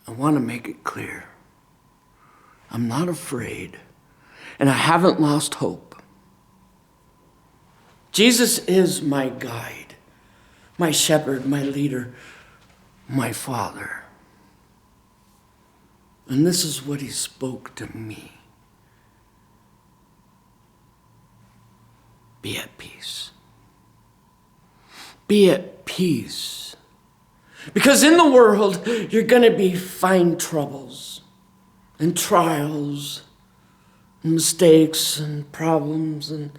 I want to make it clear. I'm not afraid, and I haven't lost hope. Jesus is my guide, my shepherd, my leader, my Father. And this is what he spoke to me. Be at peace. Be at peace. Because in the world, you're going to find troubles and trials and mistakes and problems and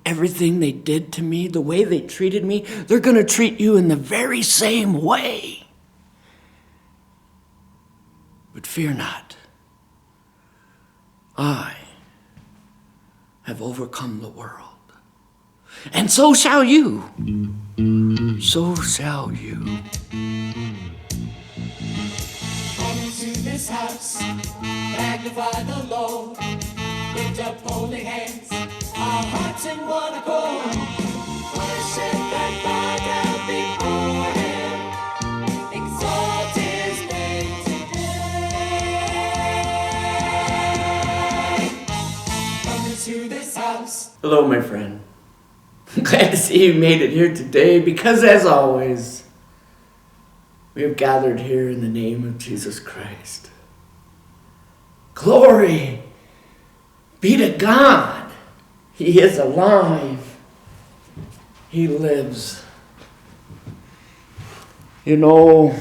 everything they did to me, the way they treated me, they're going to treat you in the very same way. But fear not. I have overcome the world. And so shall you. So shall you. Come into this house, magnify the Lord, lift up holy hands, our hearts in one accord. Worship and bow down before him, exalt his name today. Come into this house. Hello, my friend. I'm glad to see you made it here today because, as always, we have gathered here in the name of Jesus Christ. Glory be to God. He is alive. He lives. You know,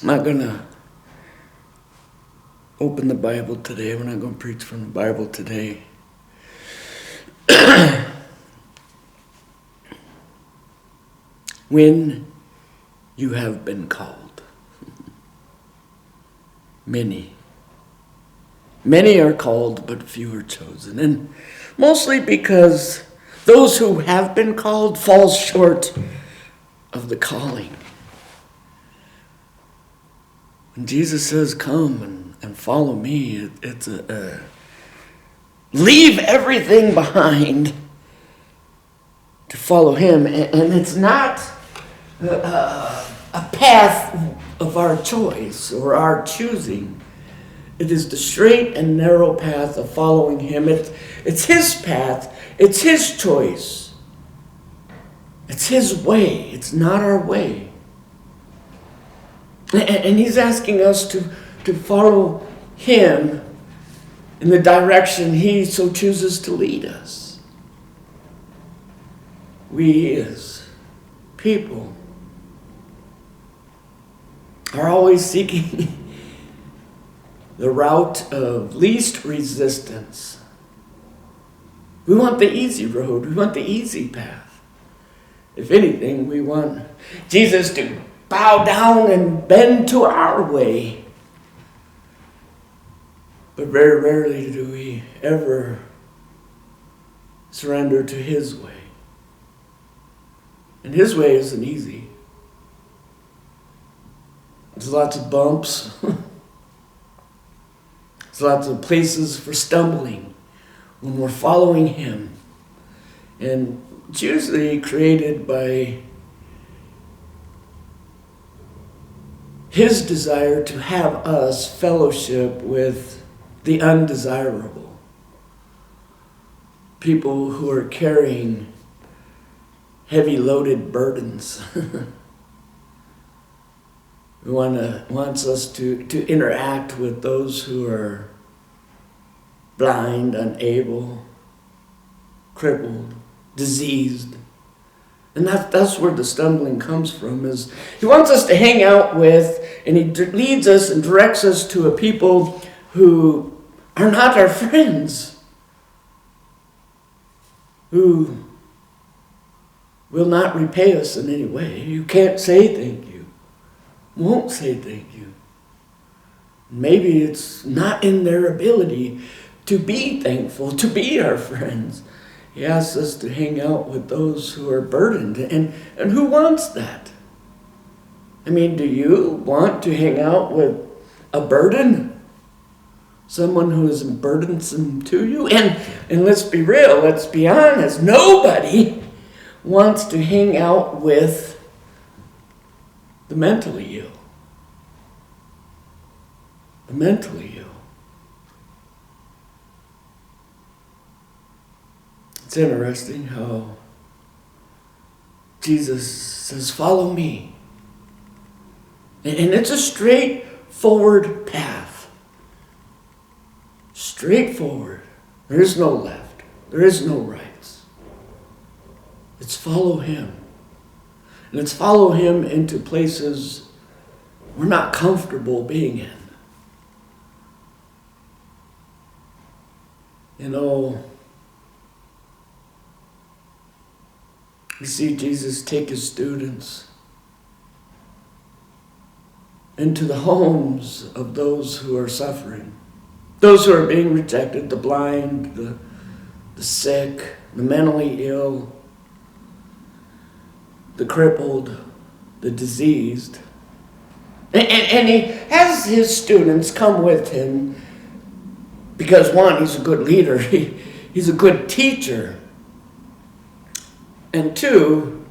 I'm not going to open the Bible today. We're not going to preach from the Bible today. When you have been called, many are called, but few are chosen. And mostly because those who have been called fall short of the calling. When Jesus says, come and follow me, it's leave everything behind to follow him. And it's not a path of our choice or our choosing. It is the straight and narrow path of following him. It's his path. It's his choice. It's his way. It's not our way. And he's asking us to follow him in the direction he so chooses to lead us. We as people are always seeking the route of least resistance. We want the easy road. We want the easy path. If anything, we want Jesus to bow down and bend to our way. But very rarely do we ever surrender to his way. And his way isn't easy. There's lots of bumps. There's lots of places for stumbling when we're following him. And it's usually created by his desire to have us fellowship with the undesirable. People who are carrying heavy loaded burdens. He wants us to interact with those who are blind, unable, crippled, diseased. And that's where the stumbling comes from. Is he wants us to hang out with, and he leads us and directs us to a people who are not our friends, who will not repay us in any way. You can't say thank you. Won't say thank you. Maybe it's not in their ability to be thankful, to be our friends. He asks us to hang out with those who are burdened. And who wants that? I mean, do you want to hang out with a burden? Someone who is burdensome to you? And let's be real, let's be honest. Nobody wants to hang out with the mentally ill. The mentally ill. It's interesting how Jesus says, follow me. And it's a straightforward path. Straightforward. There is no left. There is no rights. It's follow him. And it's follow him into places we're not comfortable being in. You know, we see Jesus take his students into the homes of those who are suffering, those who are being rejected, the blind, the sick, the mentally ill, the crippled, the diseased. And he has his students come with him because, one, he's a good leader, he's a good teacher. And two,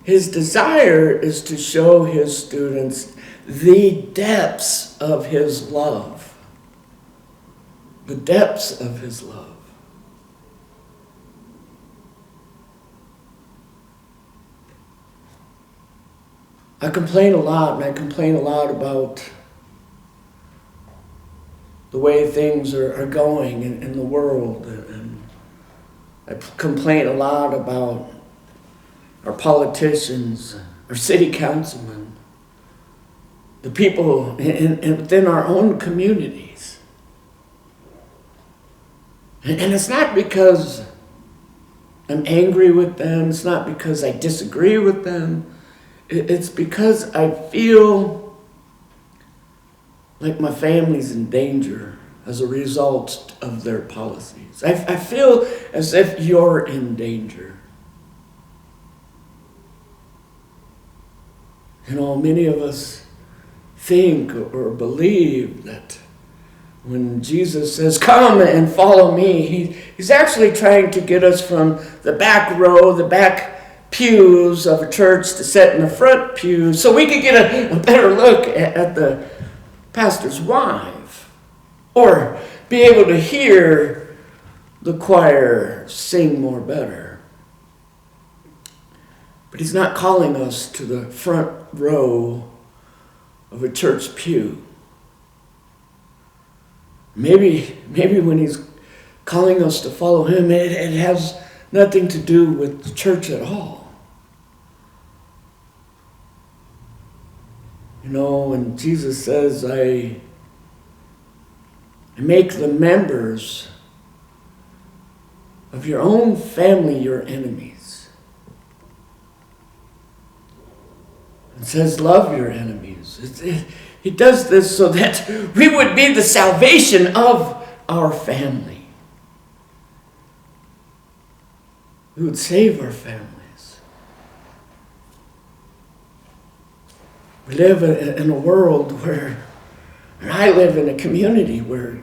his desire is to show his students the depths of his love. The depths of his love. I complain a lot, and I complain a lot about the way things are going in the world. And I complain a lot about our politicians, our city councilmen, the people within our own communities. And it's not because I'm angry with them. It's not because I disagree with them. It's because I feel like my family's in danger as a result of their policies. I feel as if you're in danger. You know, many of us think or believe that when Jesus says, come and follow me, he's actually trying to get us from the back row, the back pews of a church to sit in the front pews so we could get a better look at the pastor's wife, or be able to hear the choir sing more better. But he's not calling us to the front row of a church pew. Maybe when he's calling us to follow him, it has nothing to do with the church at all. You know, when Jesus says, I make the members of your own family your enemies. It says, love your enemies. He does this so that we would be the salvation of our family. We would save our families. We live in a world where, and I live in a community where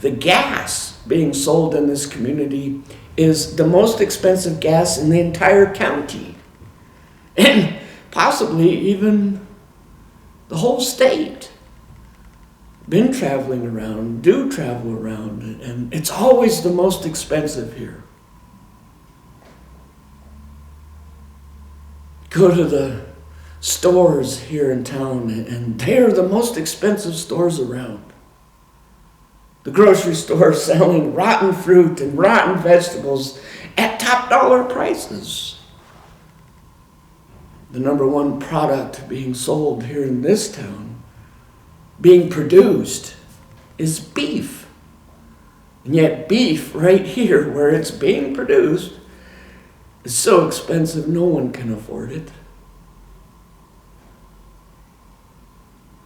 the gas being sold in this community is the most expensive gas in the entire county. And possibly even the whole state. Been traveling around, do travel around, and it's always the most expensive here. Go to the stores here in town, and they're the most expensive stores around. The grocery store selling rotten fruit and rotten vegetables at top dollar prices. The number one product being sold here in this town, being produced, is beef. And yet beef right here where it's being produced is so expensive no one can afford it.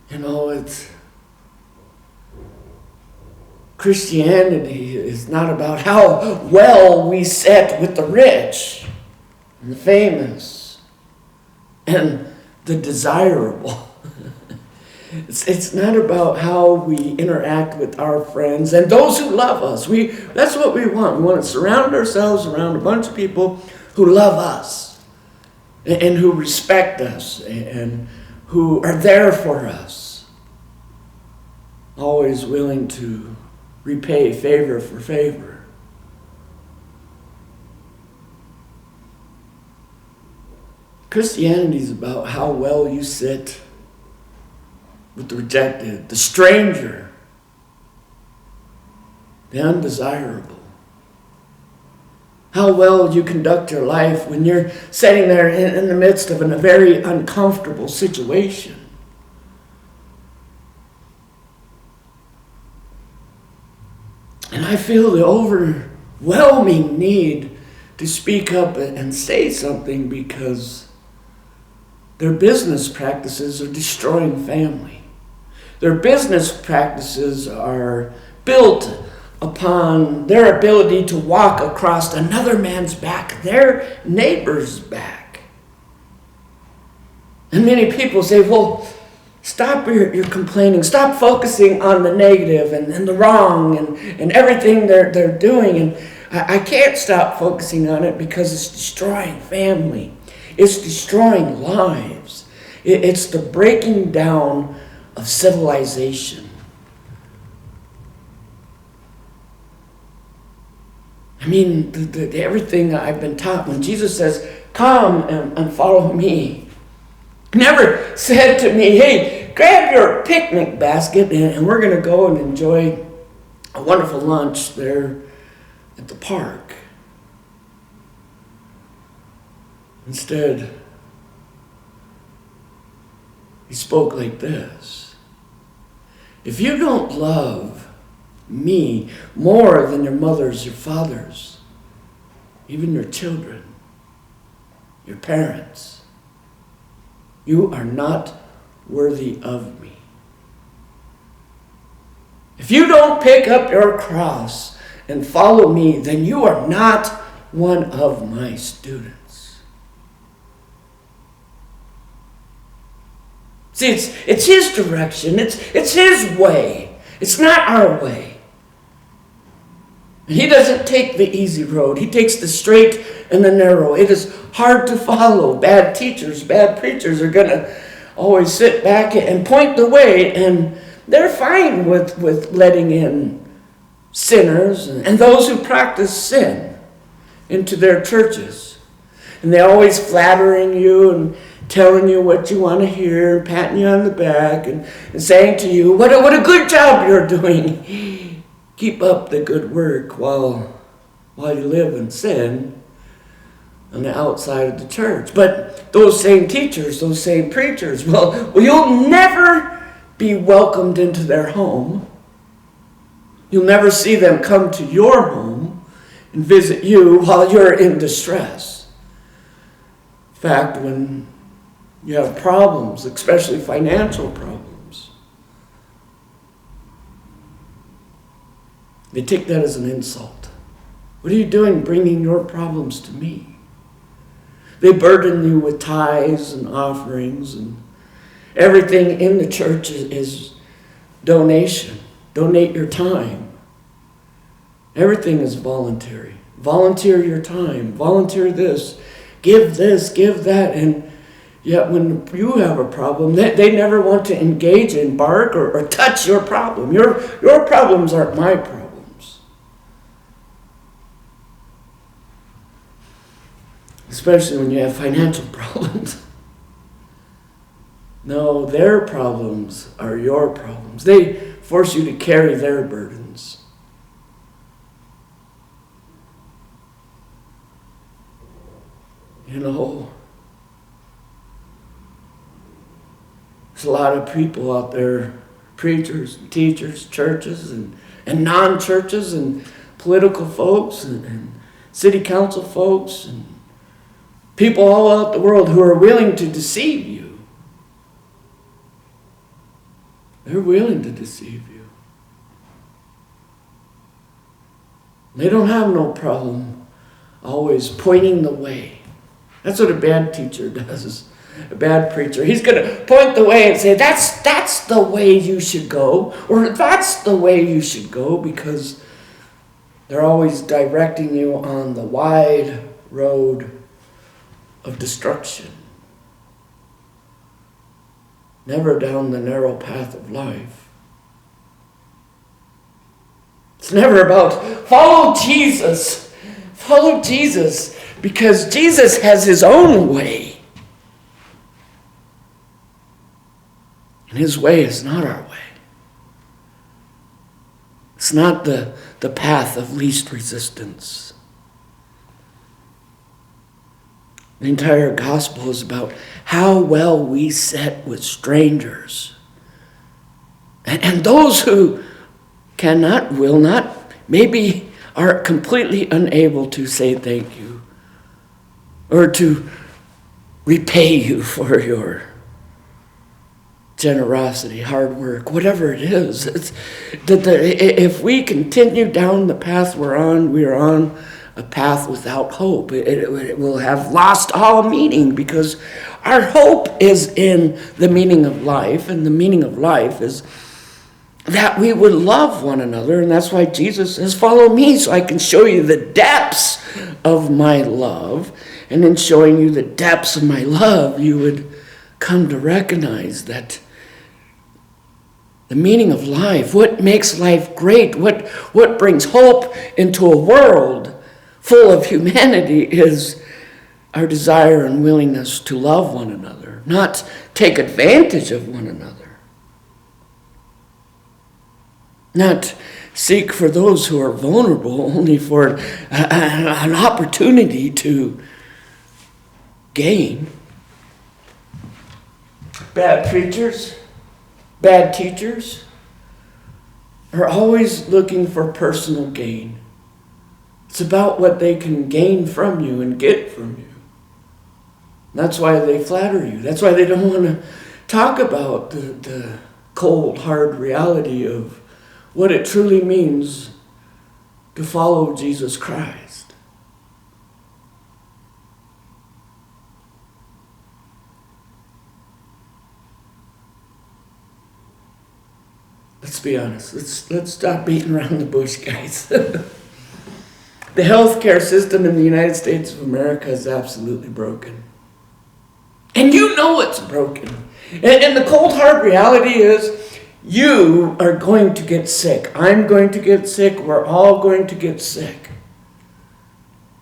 You know, Christianity is not about how well we sit with the rich and the famous and the desirable. It's not about how we interact with our friends and those who love us. That's what we want. We want to surround ourselves around a bunch of people who love us and who respect us and who are there for us, always willing to repay favor for favor. Christianity is about how well you sit with the rejected, the stranger, the undesirable. How well you conduct your life when you're sitting there in the midst of a very uncomfortable situation. And I feel the overwhelming need to speak up and say something because their business practices are destroying family. Their business practices are built upon their ability to walk across another man's back, their neighbor's back. And many people say, well, stop your complaining. Stop focusing on the negative and the wrong and everything they're doing. And I can't stop focusing on it because it's destroying family. It's destroying lives. It's the breaking down of civilization. I mean, everything I've been taught, when Jesus says, come and follow me, never said to me, hey, grab your picnic basket and we're going to go and enjoy a wonderful lunch there at the park. Instead, he spoke like this: if you don't love me more than your mothers, your fathers, even your children, your parents, you are not worthy of me. If you don't pick up your cross and follow me, then you are not one of my students. See, it's his direction. It's his way. It's not our way. And he doesn't take the easy road. He takes the straight and the narrow. It is hard to follow. Bad teachers, bad preachers are going to always sit back and point the way, and they're fine with letting in sinners and those who practice sin into their churches. And they're always flattering you and telling you what you want to hear, patting you on the back, and saying to you, what a good job you're doing. Keep up the good work while you live in sin on the outside of the church. But those same teachers, those same preachers, well, you'll never be welcomed into their home. You'll never see them come to your home and visit you while you're in distress. In fact, when you have problems, especially financial problems, they take that as an insult. What are you doing bringing your problems to me? They burden you with tithes and offerings, and everything in the church is donation. Donate your time. Everything is voluntary. Volunteer your time. Volunteer this. Give that. And yet when you have a problem, they never want to engage, embark, or touch your problem. Your problems aren't my problems. Especially when you have financial problems. No, their problems are your problems. They force you to carry their burdens. You know, there's a lot of people out there, preachers, teachers, churches, and non-churches, and political folks, and city council folks, and people all out the world who are willing to deceive you. They're willing to deceive you. They don't have no problem always pointing the way. That's what a bad teacher does. A bad preacher. He's going to point the way and say, that's the way you should go, or that's the way you should go, because they're always directing you on the wide road of destruction. never down the narrow path of life. It's never about follow Jesus, because Jesus has his own way. And his way is not our way. It's not the path of least resistance. The entire gospel is about how well we sit with strangers. And those who cannot, will not, maybe are completely unable to say thank you or to repay you for your generosity, hard work, whatever it is. If we continue down the path we are on a path without hope. It will have lost all meaning, because our hope is in the meaning of life, and the meaning of life is that we would love one another, and that's why Jesus says, follow me so I can show you the depths of my love, and in showing you the depths of my love, you would come to recognize that the meaning of life, what makes life great, what brings hope into a world full of humanity, is our desire and willingness to love one another, not take advantage of one another, not seek for those who are vulnerable only for an opportunity to gain. Bad preachers, bad teachers are always looking for personal gain. It's about what they can gain from you and get from you. That's why they flatter you. That's why they don't want to talk about the cold, hard reality of what it truly means to follow Jesus Christ. Let's be honest. Let's stop beating around the bush, guys. The healthcare system in the United States of America is absolutely broken. And you know it's broken. And the cold, hard reality is you are going to get sick. I'm going to get sick. We're all going to get sick.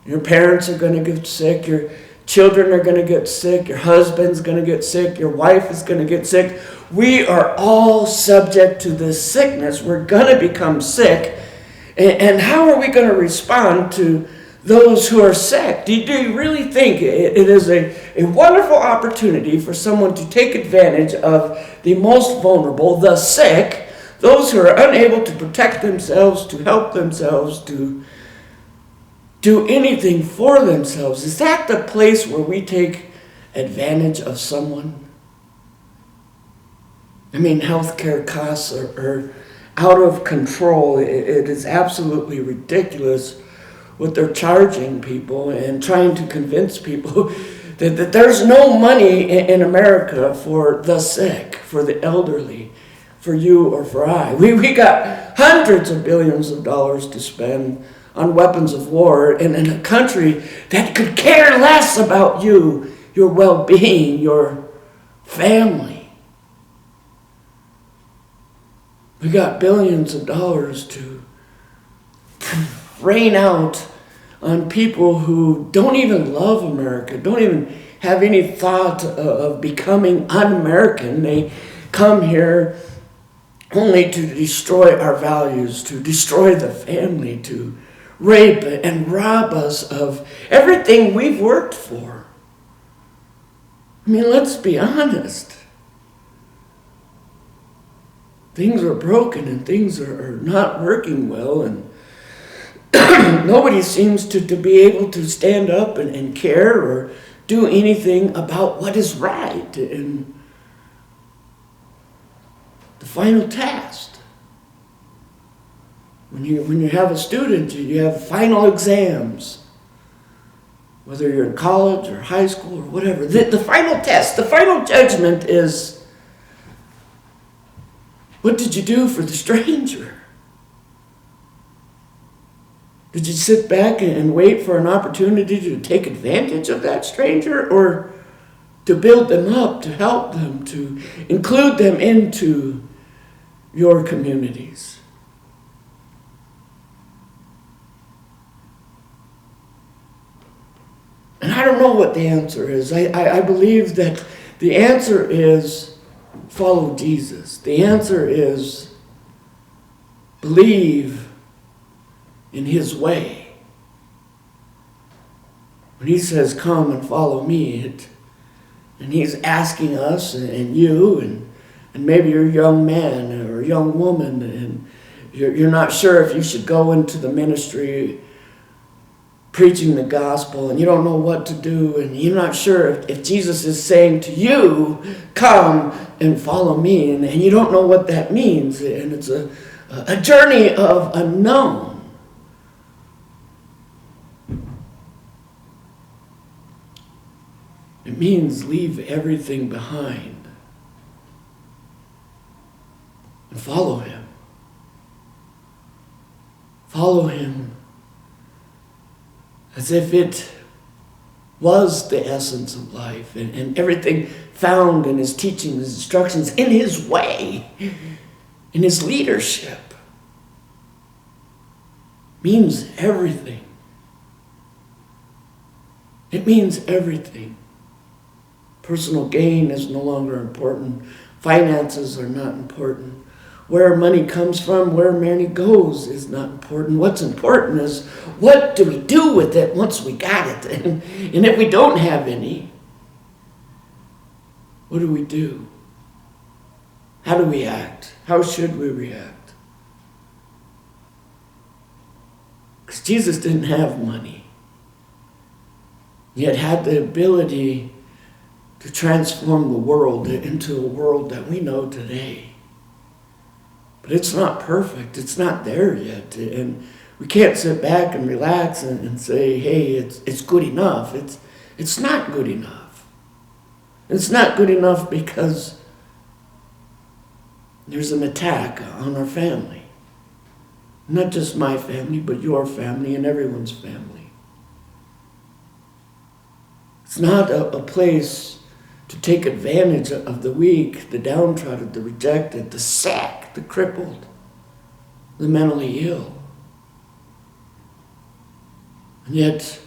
Your parents are going to get sick. Your children are going to get sick. Your husband's going to get sick. Your wife is going to get sick. We are all subject to this sickness. We're going to become sick. And how are we going to respond to those who are sick? Do you really think it is a wonderful opportunity for someone to take advantage of the most vulnerable, the sick, those who are unable to protect themselves, to help themselves, to do anything for themselves? Is that the place where we take advantage of someone? I mean, healthcare costs are out of control. It is absolutely ridiculous what they're charging people and trying to convince people that there's no money in America for the sick, for the elderly, for you or for I. We got hundreds of billions of dollars to spend on weapons of war in a country that could care less about you, your well-being, your family. We got billions of dollars to rain out on people who don't even love America, don't even have any thought of becoming un-American. They come here only to destroy our values, to destroy the family, to rape and rob us of everything we've worked for. I mean, let's be honest. Things are broken and things are not working well, and nobody seems to be able to stand up and care or do anything about what is right in the final test. When you have a student, you have final exams, whether you're in college or high school or whatever. The final test, the final judgment is, what did you do for the stranger? Did you sit back and wait for an opportunity to take advantage of that stranger? Or to build them up, to help them, to include them into your communities. And I don't know what the answer is. I believe that the answer is follow Jesus. The answer is believe in his way. When he says, come and follow me, and he's asking us and you, and maybe you're a young man or a young woman, and you're not sure if you should go into the ministry preaching the gospel, and you don't know what to do, and you're not sure if Jesus is saying to you, come and follow me, and you don't know what that means, and it's a journey of unknown. It means leave everything behind and follow him. Follow him as if it was the essence of life, and everything found in his teaching, his instructions, in his way, in his leadership, means everything. It means everything. Personal gain is no longer important. Finances are not important. Where money comes from, where money goes is not important. What's important is what do we do with it once we got it? And if we don't have any, what do we do? How do we act? How should we react? Because Jesus didn't have money, yet had the ability to transform the world into a world that we know today. But it's not perfect. It's not there yet. And we can't sit back and relax and say, hey, it's good enough. It's not good enough. It's not good enough because there's an attack on our family. Not just my family, but your family and everyone's family. It's not a place to take advantage of the weak, the downtrodden, the rejected, the sick, the crippled, the mentally ill. And yet,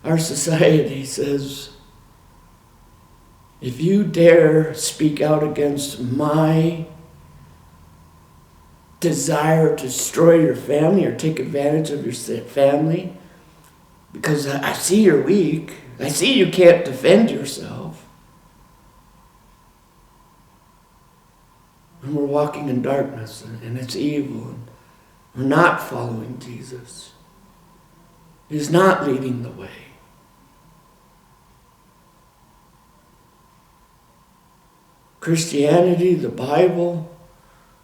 our society says, if you dare speak out against my desire to destroy your family or take advantage of your family, because I see you're weak, I see you can't defend yourself, and we're walking in darkness, and it's evil, and we're not following Jesus. He's not leading the way. Christianity, the Bible,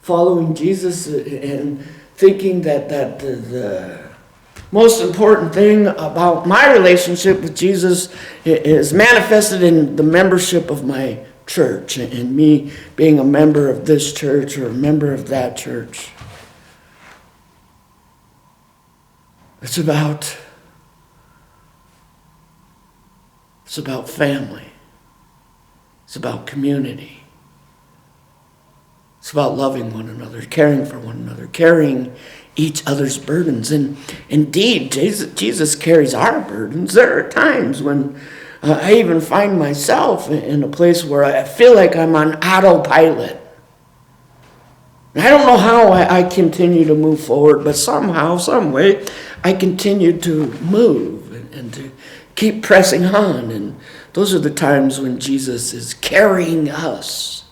following Jesus, and thinking that the most important thing about my relationship with Jesus is manifested in the membership of my church, and me being a member of this church or a member of that church. It's about family. It's about community. It's about loving one another, caring for one another, carrying each other's burdens. And indeed, Jesus carries our burdens. There are times when I even find myself in a place where I feel like I'm on autopilot. I don't know how I continue to move forward, but somehow, some way, I continue to move and to keep pressing on. And those are the times when Jesus is carrying us.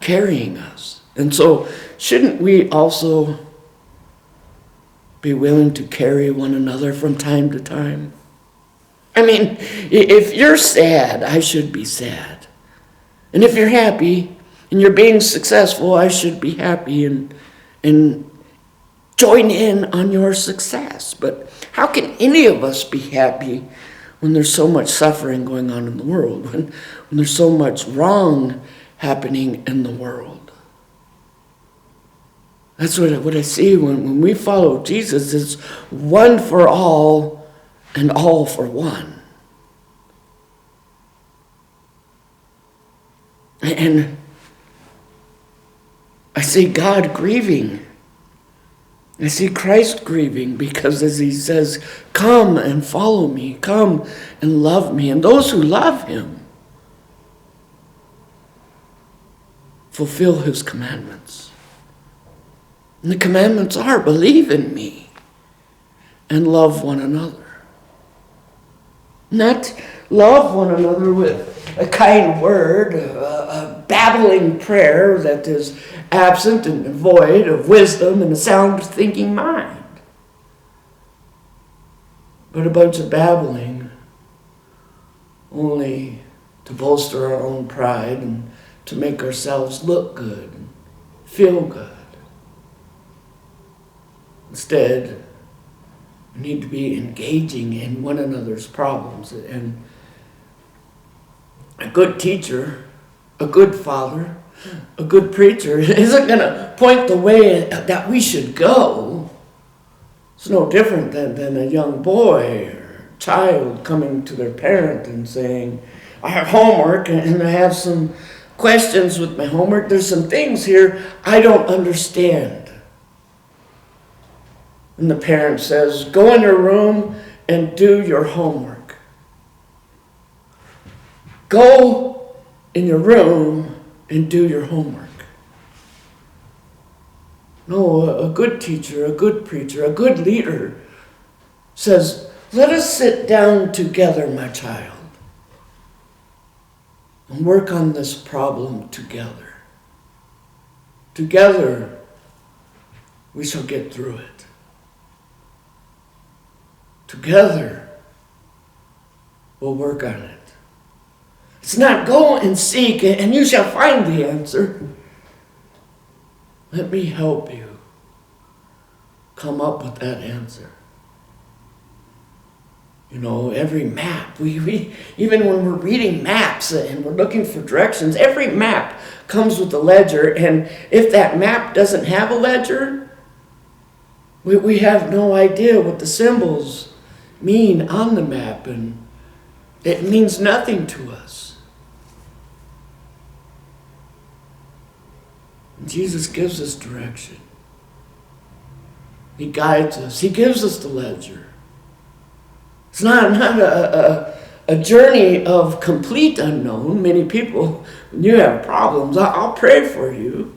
Carrying us. And so, shouldn't we also be willing to carry one another from time to time? I mean, if you're sad, I should be sad. And if you're happy and you're being successful, I should be happy and join in on your success. But how can any of us be happy when there's so much suffering going on in the world, when there's so much wrong happening in the world? That's what I see when we follow Jesus. It's one for all and all for one. And I see God grieving. I see Christ grieving because as he says, come and follow me, come and love me. And those who love him fulfill his commandments. And the commandments are, believe in me and love one another. Not love one another with a kind word, a babbling prayer that is absent and void of wisdom and a sound thinking mind. But a bunch of babbling only to bolster our own pride and to make ourselves look good and feel good. Instead, we need to be engaging in one another's problems. And a good teacher, a good father, a good preacher isn't going to point the way that we should go. It's no different than a young boy or child coming to their parent and saying, I have homework and I have some questions with my homework. There's some things here I don't understand. And the parent says, go in your room and do your homework. Go in your room and do your homework. No, a good teacher, a good preacher, a good leader says, let us sit down together, my child, and work on this problem together. Together, we shall get through it. Together, we'll work on it. It's not go and seek and you shall find the answer. Let me help you come up with that answer. You know, every map, we even when we're reading maps and we're looking for directions, every map comes with a ledger. And if that map doesn't have a ledger, we have no idea what the symbols mean on the map, and it means nothing to us. And Jesus gives us direction. He guides us. He gives us the ledger. It's not a journey of complete unknown. Many people, when you have problems, I'll pray for you.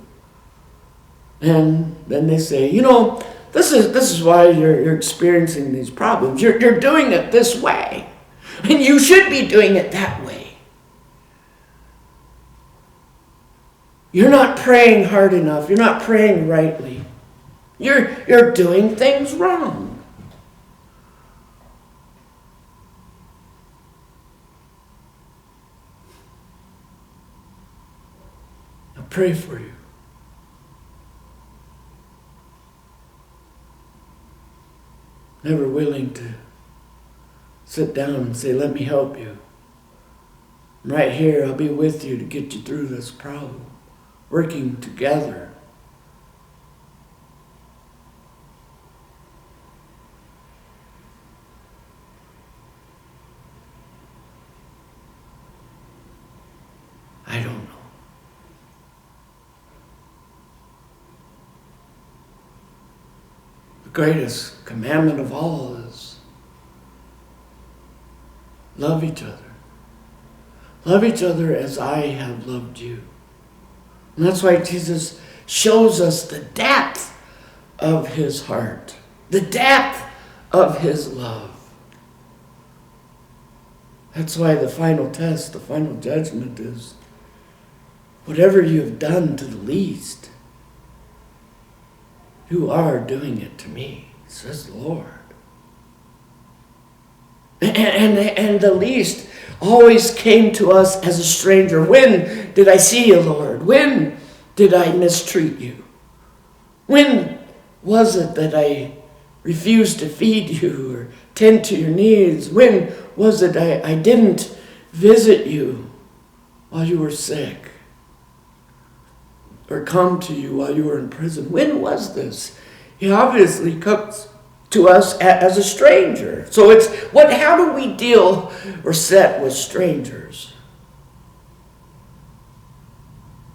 And then they say, you know, this is why you're experiencing these problems. You're doing it this way. And you should be doing it that way. You're not praying hard enough. You're not praying rightly. You're doing things wrong. I'll pray for you. Never willing to sit down and say, let me help you. I'm right here, I'll be with you to get you through this problem. Working together. I don't know. The greatest commandment of all is love each other. Love each other as I have loved you. And that's why Jesus shows us the depth of his heart, the depth of his love. That's why the final test, the final judgment is, whatever you have done to the least, you are doing it to me, says the Lord. And the least always came to us as a stranger. When did I see you, Lord? When did I mistreat you? When was it that I refused to feed you or tend to your needs? When was it I didn't visit you while you were sick? Or come to you while you were in prison? When was this? He obviously comes to us as a stranger. So it's how do we deal or set with strangers?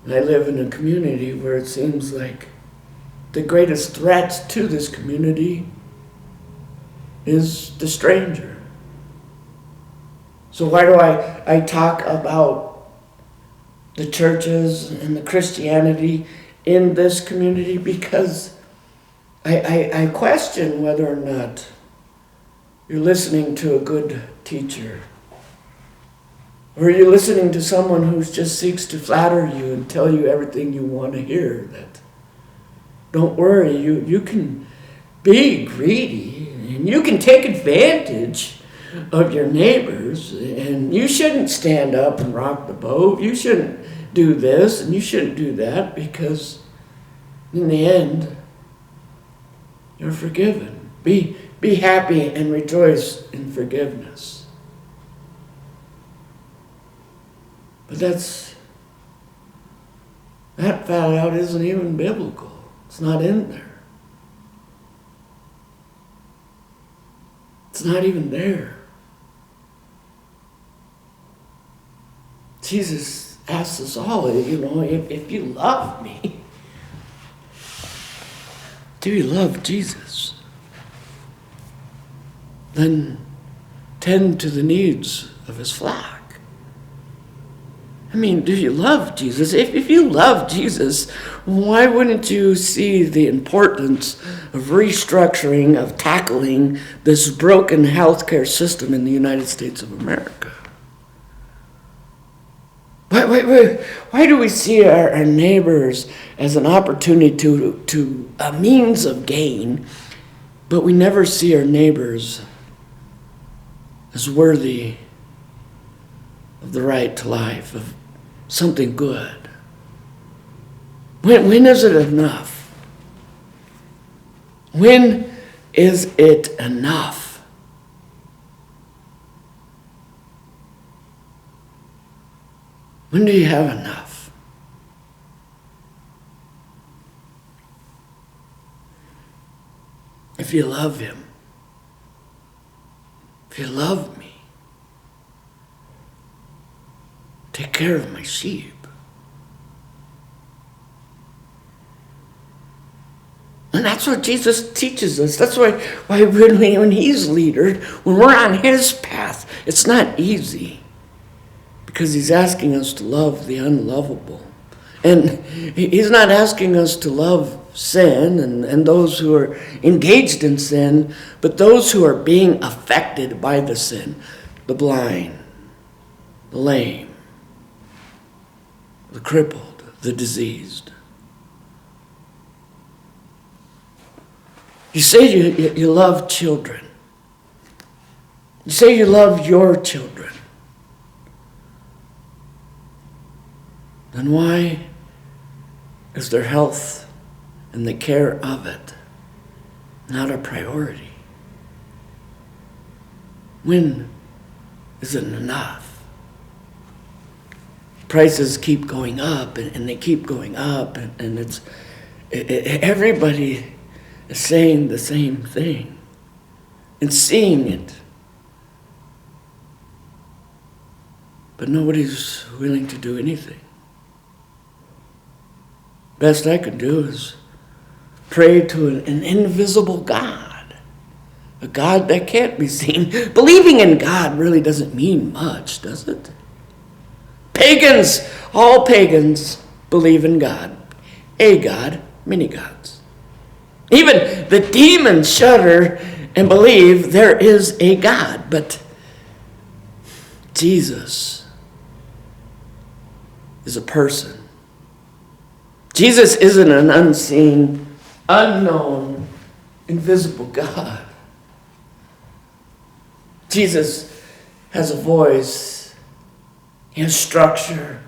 And I live in a community where it seems like the greatest threat to this community is the stranger. So why do I talk about the churches and the Christianity in this community? Because I question whether or not you're listening to a good teacher. Or you're listening to someone who just seeks to flatter you and tell you everything you want to hear. That don't worry, you can be greedy and you can take advantage of your neighbors, and you shouldn't stand up and rock the boat. You shouldn't do this and you shouldn't do that, because in the end, you're forgiven. Be happy and rejoice in forgiveness. But that flat out isn't even biblical. It's not in there. It's not even there. Jesus asks us all, if you love me, do you love Jesus? Then tend to the needs of his flock. I mean, do you love Jesus? If you love Jesus, why wouldn't you see the importance of restructuring, of tackling this broken healthcare system in the United States of America? Why do we see our neighbors as an opportunity to a means of gain, but we never see our neighbors as worthy of the right to life, of something good? When is it enough? When is it enough? When do you have enough? If you love him, if you love me, take care of my sheep. And that's what Jesus teaches us. That's why when he's leader, when we're on his path, it's not easy. Because he's asking us to love the unlovable. And he's not asking us to love sin and those who are engaged in sin, but those who are being affected by the sin. The blind, the lame, the crippled, the diseased. You say you love children. You say you love your children. Then why is their health and the care of it not a priority? When is it enough? Prices keep going up and they keep going up, and everybody is saying the same thing and seeing it. But nobody's willing to do anything. Best I could do is pray to an invisible God, a God that can't be seen. Believing in God really doesn't mean much, does it? Pagans, all pagans believe in God. A God, many gods. Even the demons shudder and believe there is a God, but Jesus is a person. Jesus isn't an unseen, unknown, invisible God. Jesus has a voice. He has structure.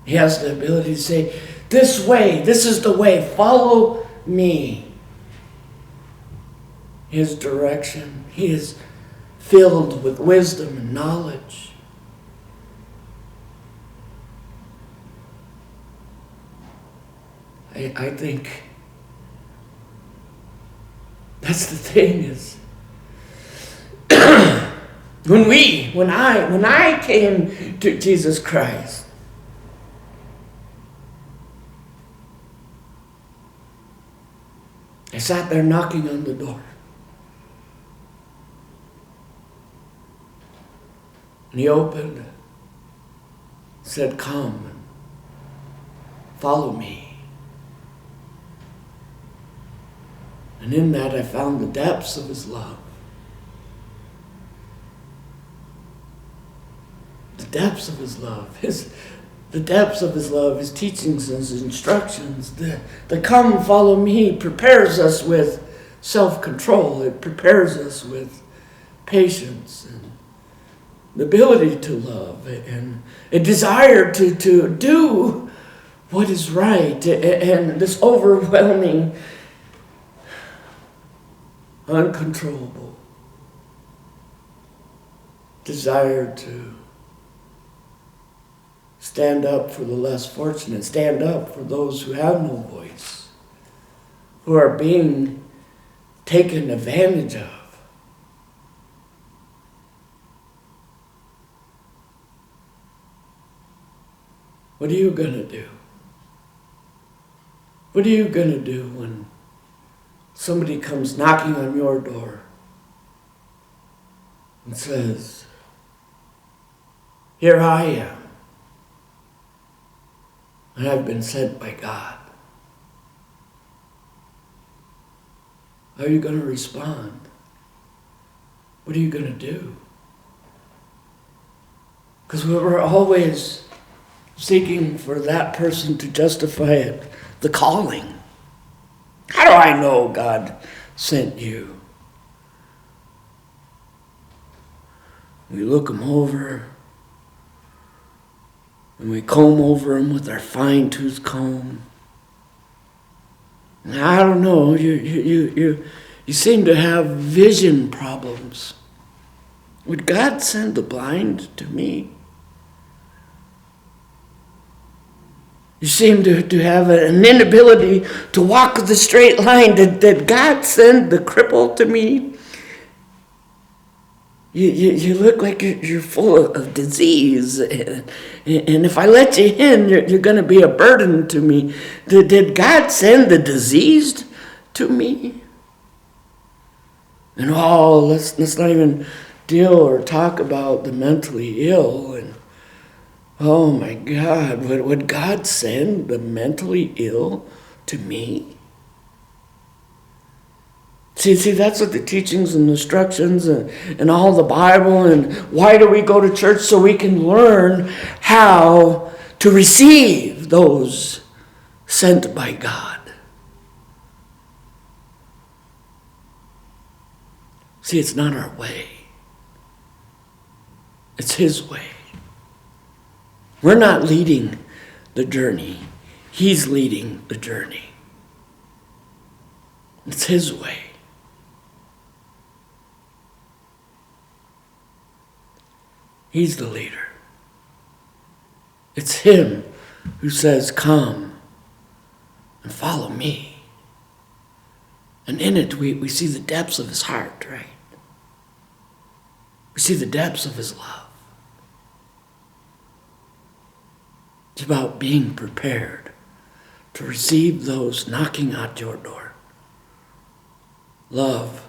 He has the ability to say, this way, this is the way, follow me. His direction. He is filled with wisdom and knowledge. I think that's the thing is When I came to Jesus Christ, I sat there knocking on the door. And he opened, said, "Come and follow me." And in that I found the depths of his love. The depths of his love. The depths of his love, his teachings, his instructions. The "come, follow me" prepares us with self-control. It prepares us with patience and the ability to love and a desire to do what is right, and this overwhelming, uncontrollable desire to stand up for the less fortunate, stand up for those who have no voice, who are being taken advantage of. What are you going to do? What are you going to do when somebody comes knocking on your door and says, "Here I am, and I've been sent by God"? How are you going to respond? What are you going to do? Because we're always seeking for that person to justify it, the calling. How do I know God sent you? We look them over, and we comb over them with our fine-tooth comb. And I don't know, you seem to have vision problems. Would God send the blind to me? You seem to have an inability to walk the straight line. Did God send the cripple to me? You look like you're full of disease. And if I let you in, you're going to be a burden to me. Did God send the diseased to me? And let's not even deal or talk about the mentally ill. And oh my God, would God send the mentally ill to me? See, that's what the teachings and instructions and all the Bible, and why do we go to church? So we can learn how to receive those sent by God. See, it's not our way. It's his way. We're not leading the journey. He's leading the journey. It's his way. He's the leader. It's him who says, "Come and follow me." And in it, we see the depths of his heart, right? We see the depths of his love. It's about being prepared to receive those knocking at your door. Love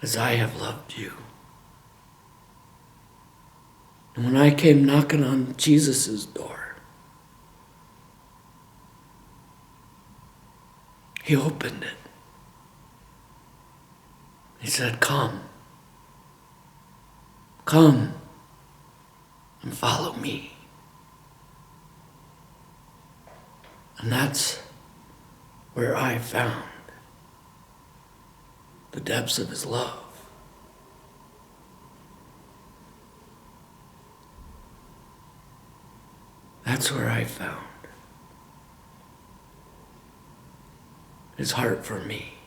as I have loved you. And when I came knocking on Jesus' door, he opened it. He said, "Come. Come and follow me." And that's where I found the depths of his love. That's where I found his heart for me.